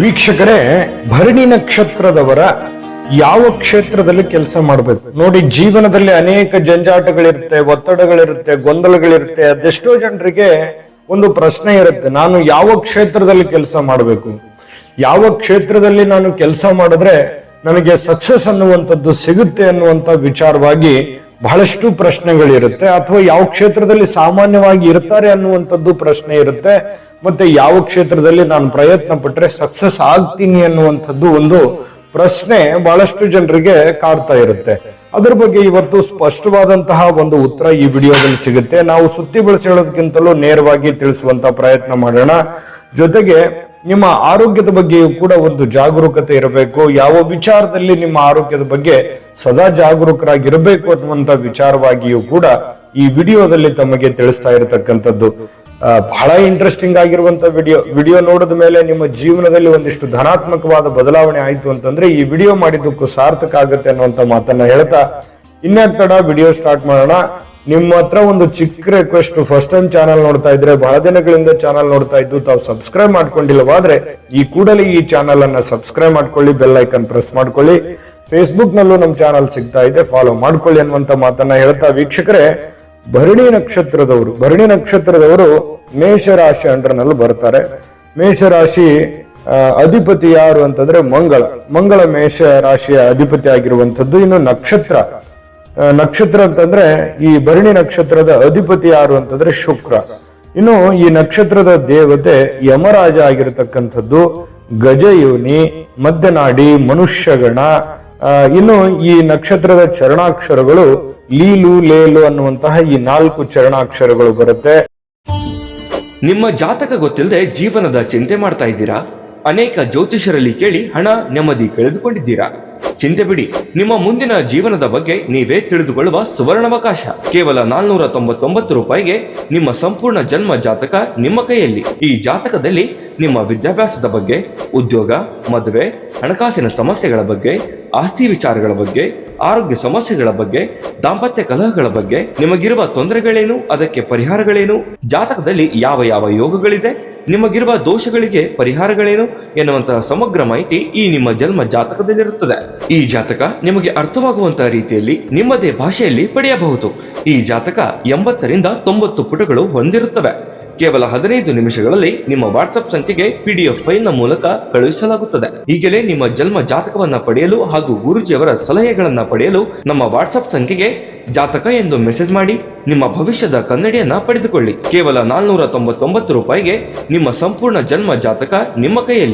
ವೀಕ್ಷಕರೇ, ಭರಣಿ ನಕ್ಷತ್ರದವರ ಯಾವ ಕ್ಷೇತ್ರದಲ್ಲಿ ಕೆಲಸ ಮಾಡಬೇಕು ನೋಡಿ. ಜೀವನದಲ್ಲಿ ಅನೇಕ ಜಂಜಾಟಗಳಿರುತ್ತೆ, ಒತ್ತಡಗಳಿರುತ್ತೆ, ಗೊಂದಲಗಳಿರುತ್ತೆ. ಅದೆಷ್ಟೋ ಜನರಿಗೆ ಒಂದು ಪ್ರಶ್ನೆ ಇರುತ್ತೆ, ನಾನು ಯಾವ ಕ್ಷೇತ್ರದಲ್ಲಿ ಕೆಲಸ ಮಾಡಬೇಕು, ಯಾವ ಕ್ಷೇತ್ರದಲ್ಲಿ ನಾನು ಕೆಲಸ ಮಾಡಿದ್ರೆ ನನಗೆ ಸಕ್ಸಸ್ ಅನ್ನುವಂಥದ್ದು ಸಿಗುತ್ತೆ ಅನ್ನುವಂಥ ವಿಚಾರವಾಗಿ ಬಹಳಷ್ಟು ಪ್ರಶ್ನೆಗಳಿರುತ್ತೆ. ಅಥವಾ ಯಾವ ಕ್ಷೇತ್ರದಲ್ಲಿ ಸಾಮಾನ್ಯವಾಗಿ ಇರ್ತಾರೆ ಅನ್ನುವಂಥದ್ದು ಪ್ರಶ್ನೆ ಇರುತ್ತೆ. ಮತ್ತೆ ಯಾವ ಕ್ಷೇತ್ರದಲ್ಲಿ ನಾನು ಪ್ರಯತ್ನ ಪಟ್ಟರೆ ಸಕ್ಸಸ್ ಆಗ್ತೀನಿ ಅನ್ನುವಂಥದ್ದು ಒಂದು ಪ್ರಶ್ನೆ ಬಹಳಷ್ಟು ಜನರಿಗೆ ಕಾಡ್ತಾ ಇರುತ್ತೆ. ಅದ್ರ ಬಗ್ಗೆ ಇವತ್ತು ಸ್ಪಷ್ಟವಾದಂತಹ ಒಂದು ಉತ್ತರ ಈ ವಿಡಿಯೋದಲ್ಲಿ ಸಿಗುತ್ತೆ. ನಾವು ಸುತ್ತಿ ಬಳಸಿ ಹೇಳೋದಕ್ಕಿಂತಲೂ ನೇರವಾಗಿ ತಿಳಿಸುವಂತ ಪ್ರಯತ್ನ ಮಾಡೋಣ. ಜೊತೆಗೆ ನಿಮ್ಮ ಆರೋಗ್ಯದ ಬಗ್ಗೆಯೂ ಕೂಡ ಒಂದು ಜಾಗರೂಕತೆ ಇರಬೇಕು. ಯಾವ ವಿಚಾರದಲ್ಲಿ ನಿಮ್ಮ ಆರೋಗ್ಯದ ಬಗ್ಗೆ ಸದಾ ಜಾಗರೂಕರಾಗಿರಬೇಕು ಅನ್ನುವಂತ ವಿಚಾರವಾಗಿಯೂ ಕೂಡ ಈ ವಿಡಿಯೋದಲ್ಲಿ ತಮಗೆ ತಿಳಿಸ್ತಾ ಇರತಕ್ಕಂಥದ್ದು. ಬಹಳ ಇಂಟ್ರೆಸ್ಟಿಂಗ್ ಆಗಿರುವಂತ ವಿಡಿಯೋ ನೋಡಿದ ಮೇಲೆ ನಿಮ್ಮ ಜೀವನದಲ್ಲಿ ಒಂದಿಷ್ಟು ಧನಾತ್ಮಕವಾದ ಬದಲಾವಣೆ ಆಯ್ತು ಅಂತಂದ್ರೆ ಈ ವಿಡಿಯೋ ಮಾಡಿದ್ದಕ್ಕೂ ಸಾರ್ಥಕ ಆಗುತ್ತೆ ಅನ್ನುವಂತ ಮಾತನ್ನ ಹೇಳ್ತಾ ಇನ್ಯಾಕ್ ತಡ ವಿಡಿಯೋ ಸ್ಟಾರ್ಟ್ ಮಾಡೋಣ. ನಿಮ್ಮ ಹತ್ರ ಒಂದು ಚಿಕ್ಕ ರಿಕ್ವೆಸ್ಟ್, ಫಸ್ಟ್ ಟೈಮ್ ಚಾನಲ್ ನೋಡ್ತಾ ಇದ್ರೆ, ಬಹಳ ದಿನಗಳಿಂದ ಚಾನಲ್ ನೋಡ್ತಾ ಇದ್ದು ತಾವು ಸಬ್ಸ್ಕ್ರೈಬ್ ಮಾಡ್ಕೊಂಡಿಲ್ಲವಾದ್ರೆ ಈ ಕೂಡಲೇ ಈ ಚಾನಲ್ ಅನ್ನ ಸಬ್ಸ್ಕ್ರೈಬ್ ಮಾಡ್ಕೊಳ್ಳಿ, ಬೆಲ್ ಐಕನ್ ಪ್ರೆಸ್ ಮಾಡ್ಕೊಳ್ಳಿ. ಫೇಸ್ಬುಕ್ ನಲ್ಲೂ ನಮ್ಮ ಚಾನಲ್ ಸಿಗ್ತಾ ಇದೆ, ಫಾಲೋ ಮಾಡ್ಕೊಳ್ಳಿ ಅನ್ನುವಂತ ಮಾತನ್ನ ಹೇಳ್ತಾ ವೀಕ್ಷಕರೇ, ಭರಣಿ ನಕ್ಷತ್ರದವರು ಮೇಷರಾಶಿ ಅಂಡರ್ನಲ್ಲಿ ಬರ್ತಾರೆ. ಮೇಷರಾಶಿ ಅಧಿಪತಿ ಯಾರು ಅಂತಂದ್ರೆ ಮಂಗಳ ಮೇಷ ರಾಶಿಯ ಅಧಿಪತಿ ಆಗಿರುವಂತದ್ದು. ಇನ್ನು ನಕ್ಷತ್ರ ಅಂತಂದ್ರೆ ಈ ಭರಣಿ ನಕ್ಷತ್ರದ ಅಧಿಪತಿ ಯಾರು ಅಂತಂದ್ರೆ ಶುಕ್ರ. ಇನ್ನು ಈ ನಕ್ಷತ್ರದ ದೇವತೆ ಯಮರಾಜ ಆಗಿರತಕ್ಕಂಥದ್ದು, ಗಜಯೋನಿ, ಮಧ್ಯನಾಡಿ, ಮನುಷ್ಯಗಣ. ಇನ್ನು ಈ ನಕ್ಷತ್ರದ ಚರಣಾಕ್ಷರಗಳು ಲೀಲು, ಲೇಲು ಅನ್ನುವಂತಹ ಈ 4 ಚರಣಾಕ್ಷರಗಳು ಬರುತ್ತೆ. ನಿಮ್ಮ ಜಾತಕ ಗೊತ್ತಿಲ್ಲದೆ ಜೀವನದ ಚಿಂತೆ ಮಾಡ್ತಾ ಇದ್ದೀರಾ? ಅನೇಕ ಜ್ಯೋತಿಷರಲ್ಲಿ ಕೇಳಿ ಹಣ, ನೆಮ್ಮದಿ ಕಳೆದುಕೊಂಡಿದ್ದೀರಾ? ಚಿಂತೆ ಬಿಡಿ, ನಿಮ್ಮ ಮುಂದಿನ ಜೀವನದ ಬಗ್ಗೆ ನೀವೇ ತಿಳಿದುಕೊಳ್ಳುವ ಸುವರ್ಣಾವಕಾಶ. ಕೇವಲ 499 ರೂಪಾಯಿಗೆ ನಿಮ್ಮ ಸಂಪೂರ್ಣ ಜನ್ಮ ಜಾತಕ ನಿಮ್ಮ ಕೈಯಲ್ಲಿ. ಈ ಜಾತಕದಲ್ಲಿ ನಿಮ್ಮ ವಿದ್ಯಾಭ್ಯಾಸದ ಬಗ್ಗೆ, ಉದ್ಯೋಗ, ಮದುವೆ, ಹಣಕಾಸಿನ ಸಮಸ್ಯೆಗಳ ಬಗ್ಗೆ, ಆಸ್ತಿ ವಿಚಾರಗಳ ಬಗ್ಗೆ, ಆರೋಗ್ಯ ಸಮಸ್ಯೆಗಳ ಬಗ್ಗೆ, ದಾಂಪತ್ಯ ಕಲಹಗಳ ಬಗ್ಗೆ, ನಿಮಗಿರುವ ತೊಂದರೆಗಳೇನು, ಅದಕ್ಕೆ ಪರಿಹಾರಗಳೇನು, ಜಾತಕದಲ್ಲಿ ಯಾವ ಯಾವ ಯೋಗಗಳಿದೆ, ನಿಮಗಿರುವ ದೋಷಗಳಿಗೆ ಪರಿಹಾರಗಳೇನು ಎನ್ನುವಂತಹ ಸಮಗ್ರ ಮಾಹಿತಿ ಈ ನಿಮ್ಮ ಜನ್ಮ ಜಾತಕದಲ್ಲಿರುತ್ತದೆ. ಈ ಜಾತಕ ನಿಮಗೆ ಅರ್ಥವಾಗುವಂತಹ ರೀತಿಯಲ್ಲಿ ನಿಮ್ಮದೇ ಭಾಷೆಯಲ್ಲಿ ಪಡೆಯಬಹುದು. ಈ ಜಾತಕ 80ರಿಂದ 90 ಪುಟಗಳು ಹೊಂದಿರುತ್ತವೆ. ಕೇವಲ 15 ನಿಮಿಷಗಳಲ್ಲಿ ನಿಮ್ಮ ವಾಟ್ಸ್ಆಪ್ ಸಂಖ್ಯೆಗೆ PDF ಫೈಲ್ ನ ಮೂಲಕ ಕಳುಹಿಸಲಾಗುತ್ತದೆ. ಈಗಲೇ ನಿಮ್ಮ ಜನ್ಮ ಜಾತಕವನ್ನ ಪಡೆಯಲು ಹಾಗೂ ಗುರುಜಿಯವರ ಸಲಹೆಗಳನ್ನ ಪಡೆಯಲು ನಮ್ಮ ವಾಟ್ಸ್ಆಪ್ ಸಂಖ್ಯೆಗೆ ಜಾತಕ ಎಂದು ಮೆಸೇಜ್ ಮಾಡಿ ನಿಮ್ಮ ಭವಿಷ್ಯದ ಕನ್ನಡಿಯನ್ನ ಪಡೆದುಕೊಳ್ಳಿ. ಕೇವಲ 499 ರೂಪಾಯಿಗೆ ನಿಮ್ಮ ಸಂಪೂರ್ಣ ಜನ್ಮ ಜಾತಕ ನಿಮ್ಮ ಕೈಯಲ್ಲಿ.